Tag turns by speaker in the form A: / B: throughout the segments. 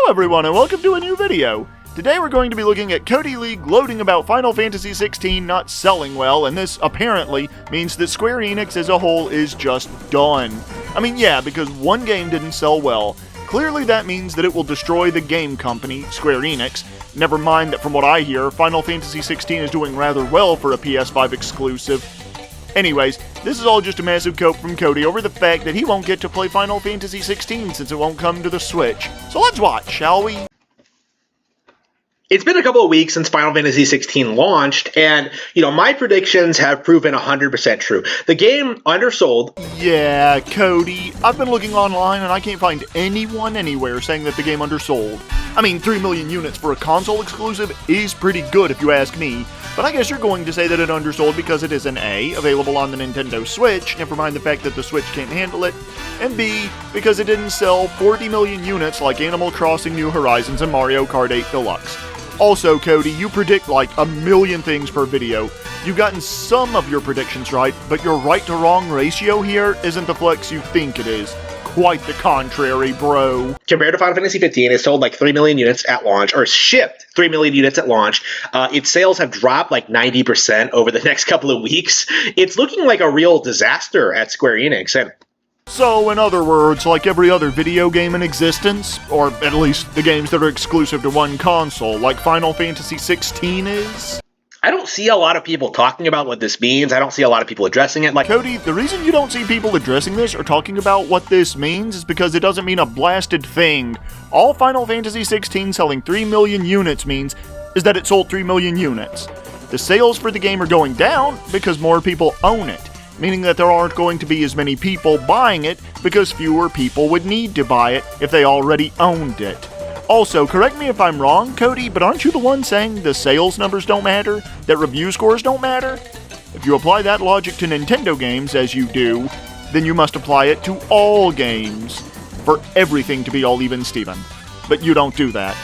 A: everyone, and welcome to a new video. Today we're going to be looking at Cody League gloating about Final Fantasy XVI not selling well, and this apparently means that Square Enix as a whole is just done. I mean, yeah, because one game didn't sell well. Clearly that means that it will destroy the game company, Square Enix. Never mind that from what I hear, Final Fantasy XVI is doing rather well for a PS5 exclusive. Anyways, this is all just a massive cope from Cody over the fact that he won't get to play Final Fantasy XVI since it won't come to the Switch. So let's watch, shall we?
B: It's been a couple of weeks since Final Fantasy XVI launched, and, my predictions have proven 100% true. The game undersold.
A: Yeah, Cody, I've been looking online and I can't find anyone anywhere saying that the game undersold. I mean, 3 million units for a console exclusive is pretty good if you ask me, but I guess you're going to say that it undersold because it is an A, available on the Nintendo Switch, never mind the fact that the Switch can't handle it, and B, because it didn't sell 40 million units like Animal Crossing New Horizons and Mario Kart 8 Deluxe. Also, Cody, you predict like a million things per video. You've gotten some of your predictions right, but your right to wrong ratio here isn't the flex you think it is. Quite the contrary, bro.
B: Compared to Final Fantasy XV, it sold like 3 million units at launch, or shipped 3 million units at launch. Its sales have dropped like 90% over the next couple of weeks. It's looking like a real disaster at Square Enix, and
A: so, in other words, like every other video game in existence, or at least the games that are exclusive to one console, like Final Fantasy XVI is?
B: I don't see a lot of people talking about what this means. I don't see a lot of people addressing it.
A: Cody, the reason you don't see people addressing this or talking about what this means is because it doesn't mean a blasted thing. All Final Fantasy XVI selling 3 million units means is that it sold 3 million units. The sales for the game are going down because more people own it, meaning that there aren't going to be as many people buying it because fewer people would need to buy it if they already owned it. Also, correct me if I'm wrong, Cody, but aren't you the one saying the sales numbers don't matter? That review scores don't matter? If you apply that logic to Nintendo games, as you do, then you must apply it to all games, for everything to be all even Steven. But you don't do that.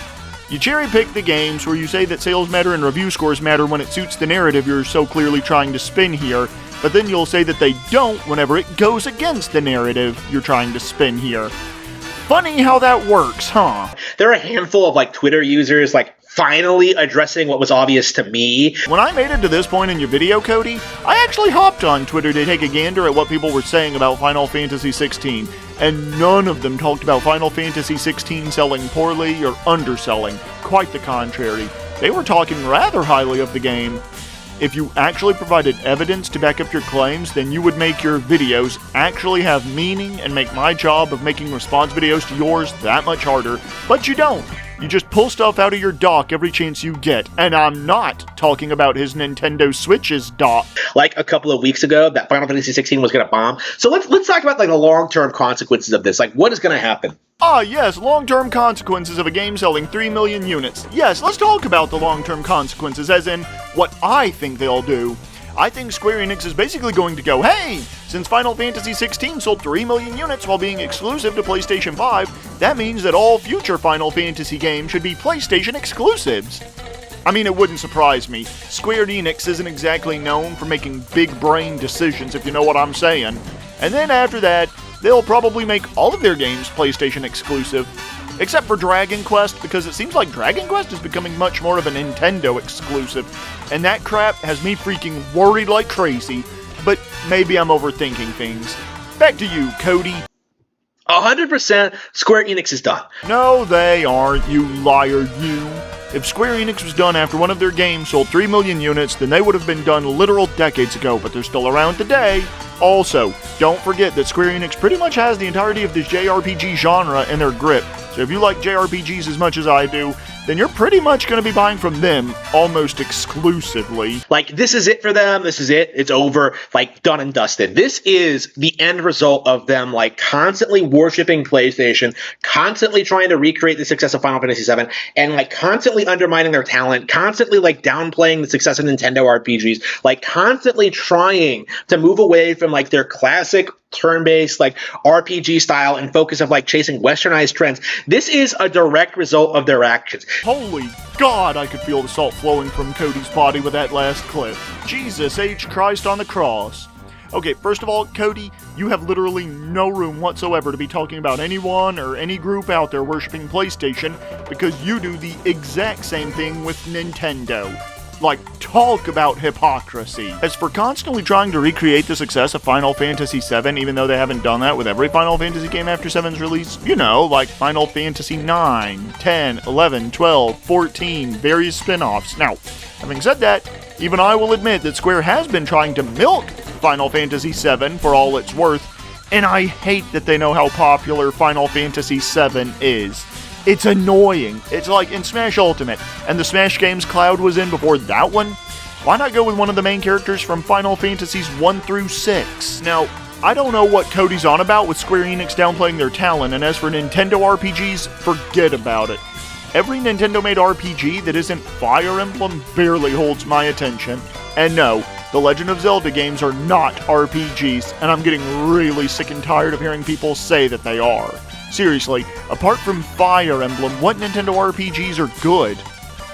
A: You cherry-pick the games where you say that sales matter and review scores matter when it suits the narrative you're so clearly trying to spin here, but then you'll say that they don't whenever it goes against the narrative you're trying to spin here. Funny how that works, huh?
B: There are a handful of Twitter users finally addressing what was obvious to me.
A: When I made it to this point in your video, Cody, I actually hopped on Twitter to take a gander at what people were saying about Final Fantasy XVI, and none of them talked about Final Fantasy XVI selling poorly or underselling. Quite the contrary. They were talking rather highly of the game. If you actually provided evidence to back up your claims, then you would make your videos actually have meaning and make my job of making response videos to yours that much harder, but you don't. You just pull stuff out of your dock every chance you get, and I'm not talking about his Nintendo Switch's dock.
B: Like a couple of weeks ago, that Final Fantasy XVI was going to bomb. So let's talk about the long-term consequences of this. What is going to happen?
A: Ah, yes, long-term consequences of a game selling 3 million units. Yes, let's talk about the long-term consequences, as in what I think they'll do. I think Square Enix is basically going to go, hey, since Final Fantasy XVI sold 3 million units while being exclusive to PlayStation 5, that means that all future Final Fantasy games should be PlayStation exclusives. I mean, it wouldn't surprise me. Square Enix isn't exactly known for making big-brain decisions, if you know what I'm saying. And then after that, they'll probably make all of their games PlayStation exclusive. Except for Dragon Quest, because it seems like Dragon Quest is becoming much more of a Nintendo exclusive. And that crap has me freaking worried like crazy. But maybe I'm overthinking things. Back to you, Cody.
B: 100% Square Enix is done.
A: No, they aren't, you liar, you. If Square Enix was done after one of their games sold 3 million units, then they would have been done literal decades ago, but they're still around today. Also, don't forget that Square Enix pretty much has the entirety of this JRPG genre in their grip, so if you like JRPGs as much as I do, then you're pretty much going to be buying from them almost exclusively.
B: This is it for them. This is it. It's over. Done and dusted. This is the end result of them, constantly worshiping PlayStation, constantly trying to recreate the success of Final Fantasy VII, and, constantly undermining their talent, constantly, downplaying the success of Nintendo RPGs, constantly trying to move away from, their classic turn-based RPG style and focus of chasing westernized trends. This is a direct result of their actions.
A: Holy God, I could feel the salt flowing from Cody's body with that last clip. Jesus H. Christ on the cross. Okay, first of all, Cody, you have literally no room whatsoever to be talking about anyone or any group out there worshiping PlayStation, because you do the exact same thing with Nintendo. Like, talk about hypocrisy. As for constantly trying to recreate the success of Final Fantasy VII, even though they haven't done that with every Final Fantasy game after 7's release, you know, like Final Fantasy 9, 10, 11, 12, 14, various spin-offs. Now, having said that, even I will admit that Square has been trying to milk Final Fantasy VII for all it's worth, and I hate that they know how popular Final Fantasy VII is. It's annoying. It's like in Smash Ultimate, and the Smash games Cloud was in before that one. Why not go with one of the main characters from Final Fantasies 1 through 6? Now, I don't know what Cody's on about with Square Enix downplaying their talent, and as for Nintendo RPGs, forget about it. Every Nintendo-made RPG that isn't Fire Emblem barely holds my attention. And no, the Legend of Zelda games are not RPGs, and I'm getting really sick and tired of hearing people say that they are. Seriously, apart from Fire Emblem, what Nintendo RPGs are good?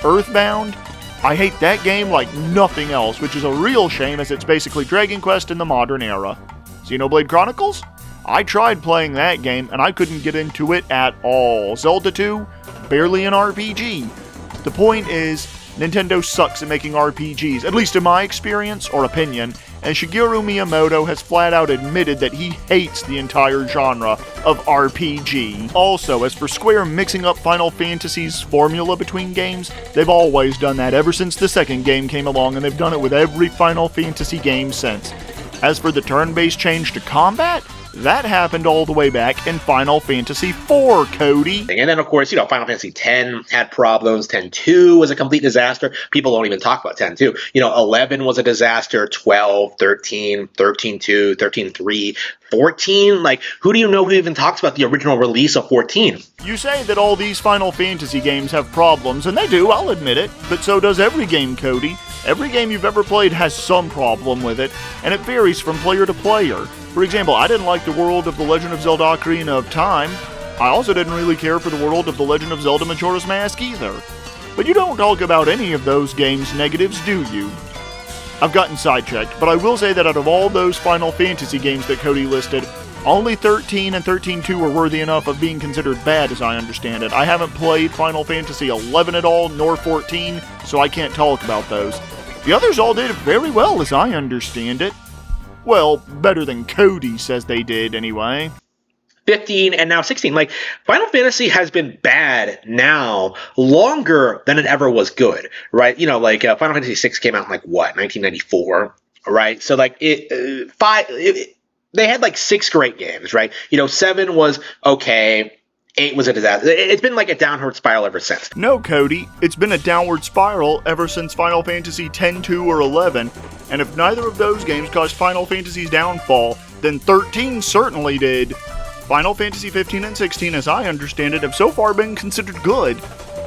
A: Earthbound? I hate that game like nothing else, which is a real shame as it's basically Dragon Quest in the modern era. Xenoblade Chronicles? I tried playing that game and I couldn't get into it at all. Zelda 2? Barely an RPG. The point is, Nintendo sucks at making RPGs, at least in my experience or opinion, and Shigeru Miyamoto has flat out admitted that he hates the entire genre of RPG. Also, as for Square mixing up Final Fantasy's formula between games, they've always done that ever since the second game came along, and they've done it with every Final Fantasy game since. As for the turn-based change to combat, that happened all the way back in Final Fantasy IV, Cody.
B: And then, of course, Final Fantasy X had problems. 10-2 was a complete disaster. People don't even talk about 10-2. 11 was a disaster. 12, 13, 13-2, 13-3, 14. Like, who do you know who even talks about the original release of 14?
A: You say that all these Final Fantasy games have problems, and they do, I'll admit it. But so does every game, Cody. Every game you've ever played has some problem with it, and it varies from player to player. For example, I didn't like the world of The Legend of Zelda Ocarina of Time. I also didn't really care for the world of The Legend of Zelda Majora's Mask either. But you don't talk about any of those games' negatives, do you? I've gotten sidetracked, but I will say that out of all those Final Fantasy games that Cody listed, only 13 and 13-2 were worthy enough of being considered bad, as I understand it. I haven't played Final Fantasy 11 at all, nor 14, so I can't talk about those. The others all did very well, as I understand it. Well, better than Cody says they did, anyway.
B: 15 and now 16. Like, Final Fantasy has been bad now longer than it ever was good, right? Final Fantasy VI came out in 1994, right? So they had 6 great games, right? 7 was okay. 8 was a disaster. It's been a downward spiral ever since.
A: No, Cody. It's been a downward spiral ever since Final Fantasy X, 2, or 11. And if neither of those games caused Final Fantasy's downfall, then 13 certainly did. Final Fantasy 15 and 16, as I understand it, have so far been considered good.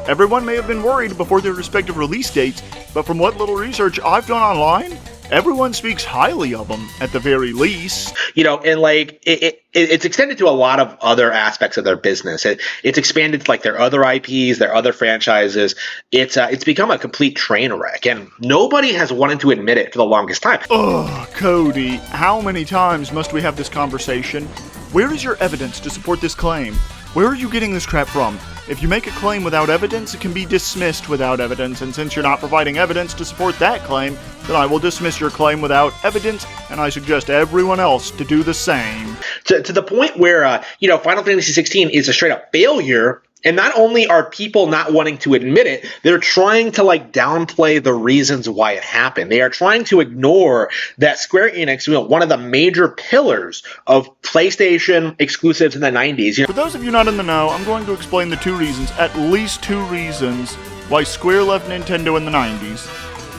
A: Everyone may have been worried before their respective release dates, but from what little research I've done online, everyone speaks highly of them, at the very least.
B: It's extended to a lot of other aspects of their business. It's expanded to their other IPs, their other franchises. It's become a complete train wreck, and nobody has wanted to admit it for the longest time.
A: Ugh, Cody, how many times must we have this conversation? Where is your evidence to support this claim? Where are you getting this crap from? If you make a claim without evidence, it can be dismissed without evidence, and since you're not providing evidence to support that claim, then I will dismiss your claim without evidence, and I suggest everyone else to do the same.
B: To the point where, Final Fantasy XVI is a straight-up failure, and not only are people not wanting to admit it, they're trying to, downplay the reasons why it happened. They are trying to ignore that Square Enix, one of the major pillars of PlayStation exclusives in the 90s.
A: For those of you not in the know, I'm going to explain the 2 reasons, at least 2 reasons, why Square left Nintendo in the 90s.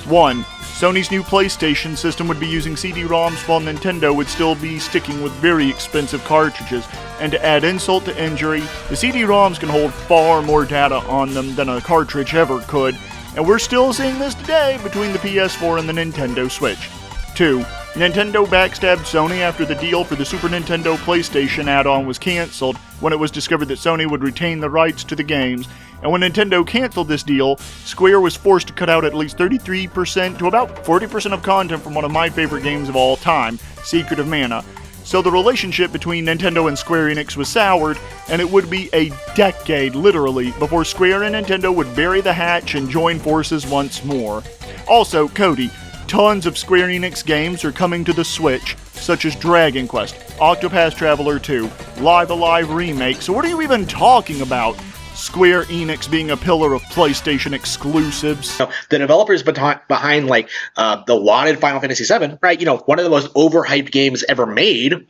A: 1. Sony's new PlayStation system would be using CD-ROMs while Nintendo would still be sticking with very expensive cartridges. And to add insult to injury, the CD-ROMs can hold far more data on them than a cartridge ever could, and we're still seeing this today between the PS4 and the Nintendo Switch. 2. Nintendo backstabbed Sony after the deal for the Super Nintendo PlayStation add-on was cancelled when it was discovered that Sony would retain the rights to the games, And when Nintendo canceled this deal, Square was forced to cut out at least 33% to about 40% of content from one of my favorite games of all time, Secret of Mana. So the relationship between Nintendo and Square Enix was soured, and it would be a decade, literally, before Square and Nintendo would bury the hatch and join forces once more. Also, Cody, tons of Square Enix games are coming to the Switch, such as Dragon Quest, Octopath Traveler 2, Live Alive Remake, so what are you even talking about? Square Enix being a pillar of PlayStation exclusives.
B: The developers behind like the lauded Final Fantasy VII, right? One of the most overhyped games ever made,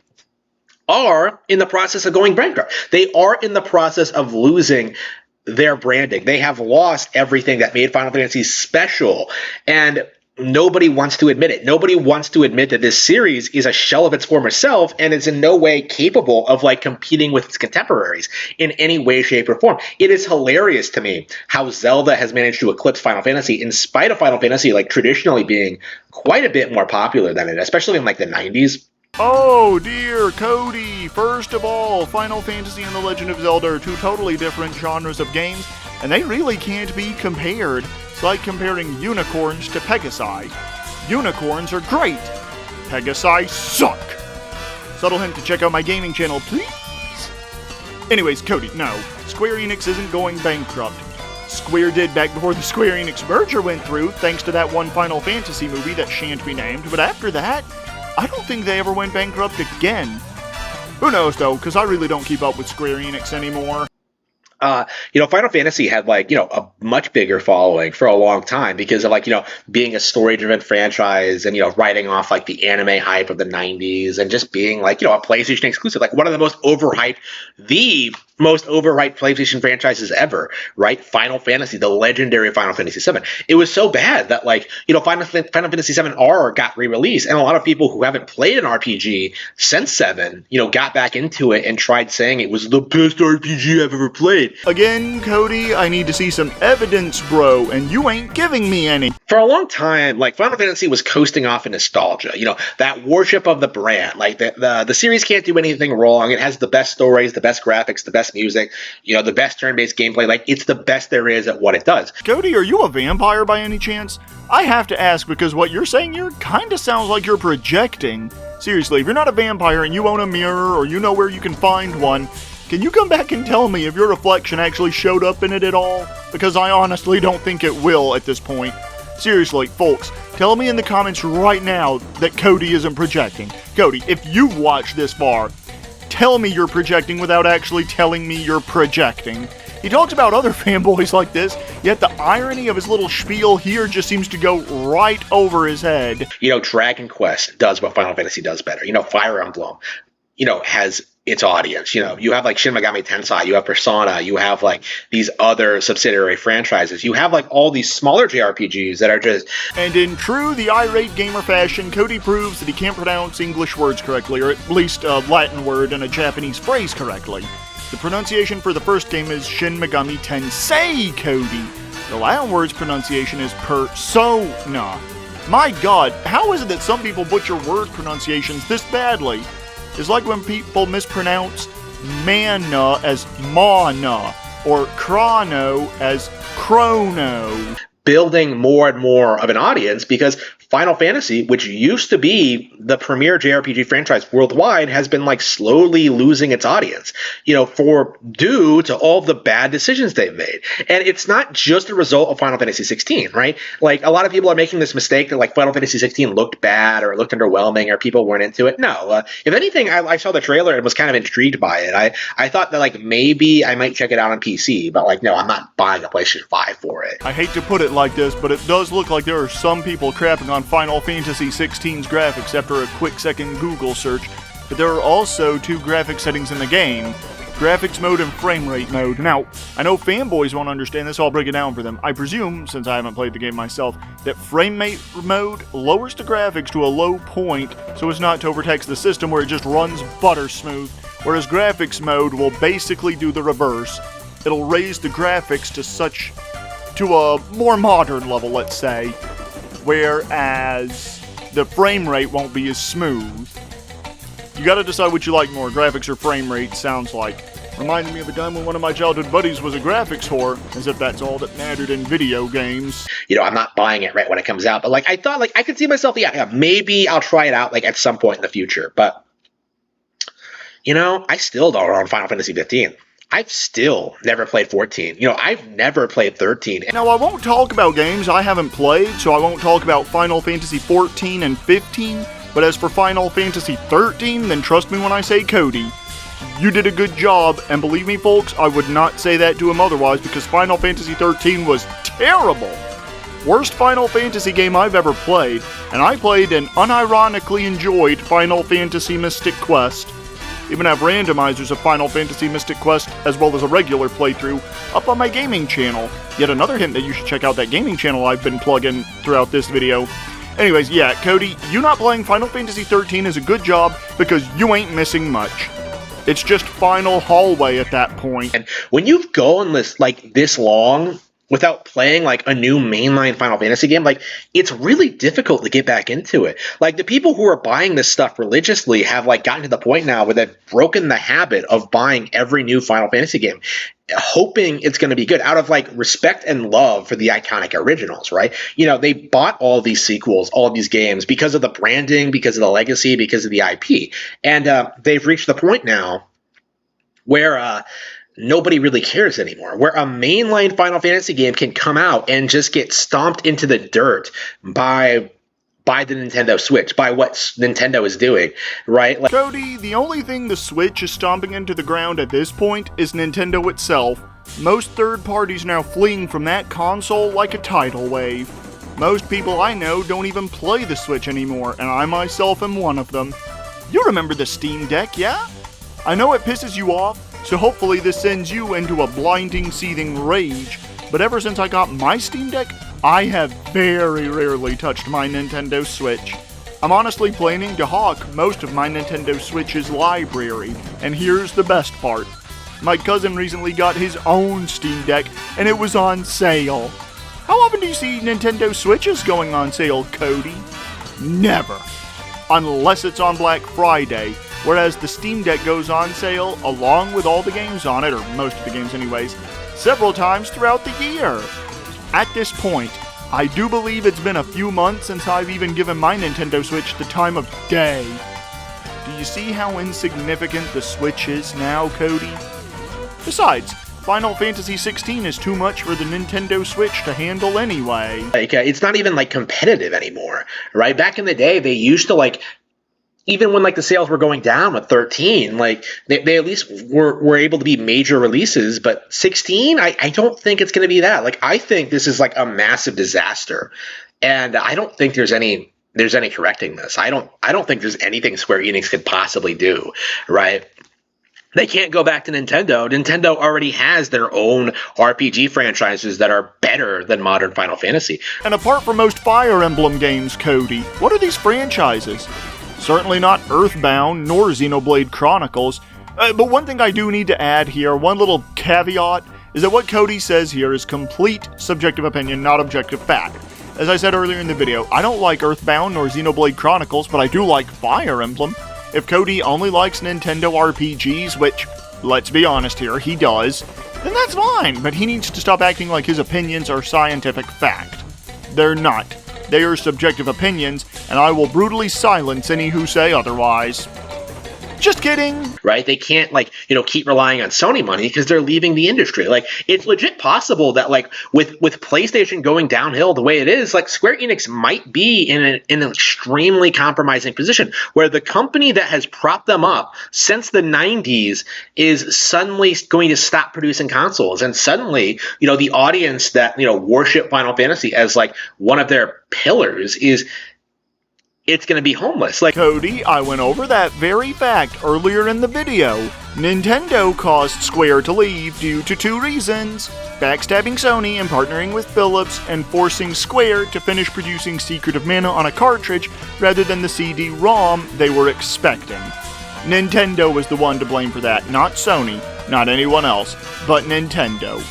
B: are in the process of going bankrupt. They are in the process of losing their branding. They have lost everything that made Final Fantasy special, and nobody wants to admit it. Nobody wants to admit that this series is a shell of its former self and is in no way capable of like competing with its contemporaries in any way, shape, or form. It is hilarious to me how Zelda has managed to eclipse Final Fantasy in spite of Final Fantasy like traditionally being quite a bit more popular than it, especially in like the 90s.
A: Oh dear, Cody! First of all, Final Fantasy and The Legend of Zelda are two totally different genres of games, and they really can't be compared. It's like comparing unicorns to Pegasi. Unicorns are great. Pegasi suck. Subtle hint to check out my gaming channel, please. Anyways, Cody, no. Square Enix isn't going bankrupt. Square did back before the Square Enix merger went through, thanks to that one Final Fantasy movie that shan't be named, but after that, I don't think they ever went bankrupt again. Who knows, though, because I really don't keep up with Square Enix anymore.
B: Final Fantasy had a much bigger following for a long time because of being a story-driven franchise and, riding off the anime hype of the 90s and just being a PlayStation exclusive, one of the most overhyped PlayStation franchises ever, right? Final Fantasy, the legendary Final Fantasy VII. It was so bad that Final Fantasy VII R got re-released, and a lot of people who haven't played an RPG since 7, got back into it and tried saying it was the best RPG I've ever played.
A: Again, Cody, I need to see some evidence, bro, and you ain't giving me any.
B: For a long time, Final Fantasy was coasting off in nostalgia, that worship of the brand. The series can't do anything wrong. It has the best stories, the best graphics, the best music, the best turn-based gameplay. It's the best there is at what it does.
A: Cody, are you a vampire by any chance? I have to ask because what you're saying here kind of sounds like you're projecting. Seriously, if you're not a vampire and you own a mirror or you know where you can find one, can you come back and tell me if your reflection actually showed up in it at all? Because I honestly don't think it will at this point. Seriously, folks, tell me in the comments right now that Cody isn't projecting. Cody, if you've watched this far, tell me you're projecting without actually telling me you're projecting. He talks about other fanboys like this, yet the irony of his little spiel here just seems to go right over his head.
B: Dragon Quest does what Final Fantasy does better. Fire Emblem, has its audience. You have Shin Megami Tensei, you have Persona, you have these other subsidiary franchises. You have all these smaller JRPGs that are just...
A: And in true the irate gamer fashion, Cody proves that he can't pronounce English words correctly, or at least a Latin word and a Japanese phrase correctly. The pronunciation for the first game is Shin Megami Tensei, Cody. The Latin word's pronunciation is Persona. My god, how is it that some people butcher word pronunciations this badly? It's like when people mispronounce mana as mana, or chrono as chrono.
B: Building more and more of an audience because Final Fantasy, which used to be the premier JRPG franchise worldwide, has been slowly losing its audience, due to all the bad decisions they've made. And it's not just a result of Final Fantasy XVI, right? A lot of people are making this mistake that Final Fantasy XVI looked bad or looked underwhelming or people weren't into it. No, if anything, I saw the trailer and was kind of intrigued by it. I thought that maybe I might check it out on PC, but no, I'm not buying a PlayStation 5 for it.
A: I hate to put it like this, but it does look like there are some people crapping on Final Fantasy XVI's graphics after a quick second Google search, but there are also two graphic settings in the game, graphics mode and frame rate mode. Now, I know fanboys won't understand this, so I'll break it down for them. I presume, since I haven't played the game myself, that frame rate mode lowers the graphics to a low point so as not to overtax the system where it just runs butter smooth, whereas graphics mode will basically do the reverse. It'll raise the graphics to a more modern level, let's say, whereas the frame rate won't be as smooth. You gotta decide what you like more, graphics or frame rate, sounds like. Reminded me of a time when one of my childhood buddies was a graphics whore, as if that's all that mattered in video games.
B: You know, I'm not buying it right when it comes out, but like I thought, like I could see myself, yeah, maybe I'll try it out like at some point in the future. But you know, I still don't own Final Fantasy 15. I've still never played 14. You know, I've never played 13.
A: Now, I won't talk about games I haven't played, so I won't talk about Final Fantasy 14 and 15. But as for Final Fantasy 13, then trust me when I say Cody, you did a good job, and believe me folks, I would not say that to him otherwise, because Final Fantasy 13 was terrible! Worst Final Fantasy game I've ever played, and I played and unironically enjoyed Final Fantasy Mystic Quest. Even have randomizers of Final Fantasy Mystic Quest, as well as a regular playthrough, up on my gaming channel. Yet another hint that you should check out that gaming channel I've been plugging throughout this video. Anyways, yeah, Cody, you not playing Final Fantasy 13 is a good job, because you ain't missing much. It's just final hallway at that point.
B: And when you've gone this long without playing like a new mainline Final Fantasy game, like it's really difficult to get back into it. Like the people who are buying this stuff religiously have like gotten to the point now where they've broken the habit of buying every new Final Fantasy game, hoping it's going to be good out of like respect and love for the iconic originals, right? You know, they bought all these sequels, all of these games because of the branding, because of the legacy, because of the IP. And they've reached the point now where nobody really cares anymore, where a mainline Final Fantasy game can come out and just get stomped into the dirt by the Nintendo Switch, by what Nintendo is doing, right? Like,
A: Cody, the only thing the Switch is stomping into the ground at this point is Nintendo itself. Most third parties now fleeing from that console like a tidal wave. Most people I know don't even play the Switch anymore, and I myself am one of them. You remember the Steam Deck, yeah? I know it pisses you off, so hopefully this sends you into a blinding, seething rage, but ever since I got my Steam Deck, I have very rarely touched my Nintendo Switch. I'm honestly planning to hawk most of my Nintendo Switch's library, and here's the best part. My cousin recently got his own Steam Deck, and it was on sale. How often do you see Nintendo Switches going on sale, Cody? Never. Unless it's on Black Friday, whereas the Steam Deck goes on sale along with all the games on it, or most of the games anyways, several times throughout the year. At this point, I do believe it's been a few months since I've even given my Nintendo Switch the time of day. Do you see how insignificant the Switch is now, Cody? Besides, Final Fantasy XVI is too much for the Nintendo Switch to handle anyway.
B: Like, it's not even like competitive anymore, right? Back in the day, they used to like, even when like the sales were going down with 13, like they at least were able to be major releases, but 16, I don't think it's going to be that. Like I think this is like a massive disaster, and I don't think there's any correcting this. I don't think there's anything Square Enix could possibly do, right? They can't go back to Nintendo. Nintendo already has their own RPG franchises that are better than modern Final Fantasy.
A: And apart from most Fire Emblem games, Cody, what are these franchises? Certainly not Earthbound, nor Xenoblade Chronicles. But one thing I do need to add here, one little caveat, is that what Cody says here is complete subjective opinion, not objective fact. As I said earlier in the video, I don't like Earthbound nor Xenoblade Chronicles, but I do like Fire Emblem. If Cody only likes Nintendo RPGs, which, let's be honest here, he does, then that's fine, but he needs to stop acting like his opinions are scientific fact. They're not. They are subjective opinions, and I will brutally silence any who say otherwise. Just kidding!
B: Right? They can't, like, you know, keep relying on Sony money because they're leaving the industry. Like, it's legit possible that, like, with PlayStation going downhill the way it is, like, Square Enix might be in an extremely compromising position where the company that has propped them up since the 90s is suddenly going to stop producing consoles. And suddenly, you know, the audience that, you know, worship Final Fantasy as, like, one of their pillars it's going to be homeless. Like,
A: Cody, I went over that very fact earlier in the video. Nintendo caused Square to leave due to two reasons: backstabbing Sony and partnering with Philips, and forcing Square to finish producing Secret of Mana on a cartridge rather than the CD-ROM they were expecting. Nintendo was the one to blame for that, not Sony, not anyone else, but Nintendo.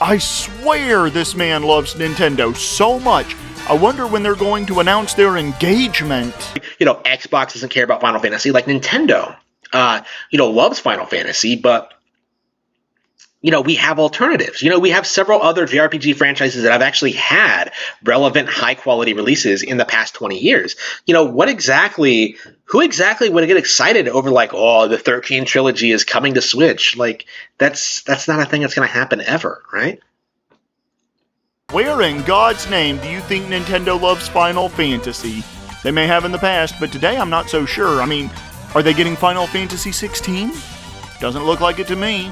A: I swear this man loves Nintendo so much. I wonder when they're going to announce their engagement.
B: You know, Xbox doesn't care about Final Fantasy like Nintendo. You know, loves Final Fantasy, but we have alternatives. We have several other JRPG franchises that have actually had relevant, high-quality releases in the past 20 years. Who exactly would get excited over, like, oh, the 13 trilogy is coming to Switch? Like, that's not a thing that's going to happen ever, right?
A: Where in God's name do you think Nintendo loves Final Fantasy? They may have in the past, but today I'm not so sure. I mean, are they getting Final Fantasy XVI? Doesn't look like it to me.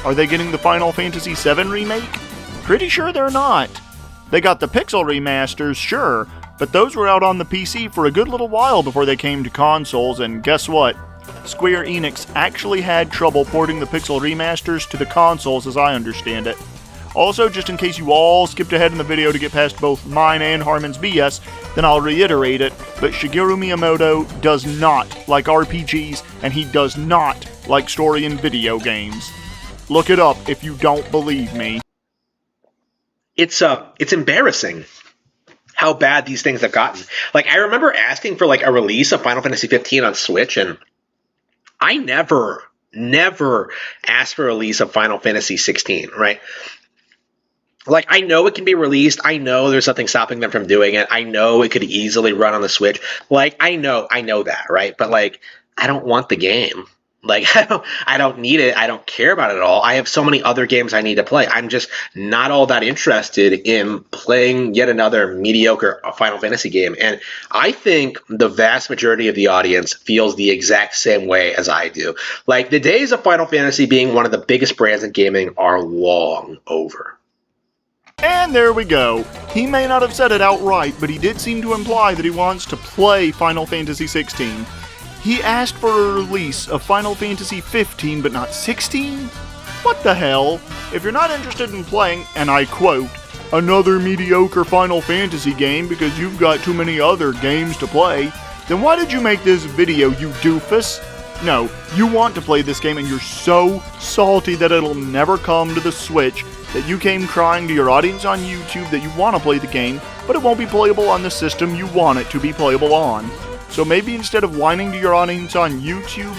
A: Are they getting the Final Fantasy VII remake? Pretty sure they're not. They got the Pixel remasters, sure, but those were out on the PC for a good little while before they came to consoles, and guess what? Square Enix actually had trouble porting the Pixel remasters to the consoles, as I understand it. Also, just in case you all skipped ahead in the video to get past both mine and Harmon's BS, then I'll reiterate it, but Shigeru Miyamoto does not like RPGs, and he does not like story in video games. Look it up if you don't believe me.
B: It's embarrassing how bad these things have gotten. Like, I remember asking for, like, a release of Final Fantasy 15 on Switch, and I never asked for a release of Final Fantasy 16, right? Like, I know it can be released. I know there's nothing stopping them from doing it. I know it could easily run on the Switch. Like, I know that, right? But, like, I don't want the game. Like, I don't need it. I don't care about it at all. I have so many other games I need to play. I'm just not all that interested in playing yet another mediocre Final Fantasy game. And I think the vast majority of the audience feels the exact same way as I do. Like, the days of Final Fantasy being one of the biggest brands in gaming are long over.
A: And there we go. He may not have said it outright, but he did seem to imply that he wants to play Final Fantasy XVI. He asked for a release of Final Fantasy 15, but not 16? What the hell? If you're not interested in playing, and I quote, another mediocre Final Fantasy game because you've got too many other games to play, then why did you make this video, you doofus? No, you want to play this game and you're so salty that it'll never come to the Switch that you came crying to your audience on YouTube that you want to play the game, but it won't be playable on the system you want it to be playable on. So maybe instead of whining to your audience on YouTube,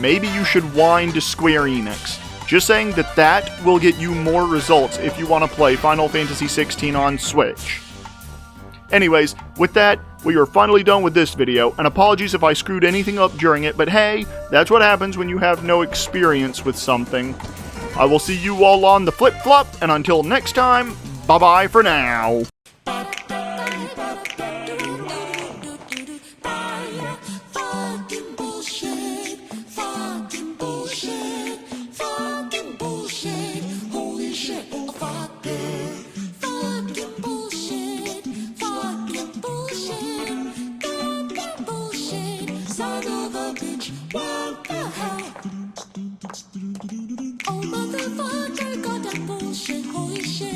A: maybe you should whine to Square Enix. Just saying that will get you more results if you want to play Final Fantasy XVI on Switch. Anyways, with that, we are finally done with this video, and apologies if I screwed anything up during it, but hey, that's what happens when you have no experience with something. I will see you all on the flip-flop, and until next time, bye-bye for now.
C: Oh motherfucker, goddamn bullshit, holy shit.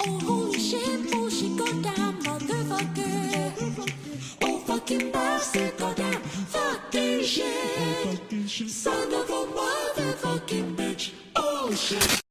C: Oh holy shit, bullshit, goddamn motherfucker. Oh fucking bastard, goddamn fucking shit. Son of a motherfucking bitch, oh shit.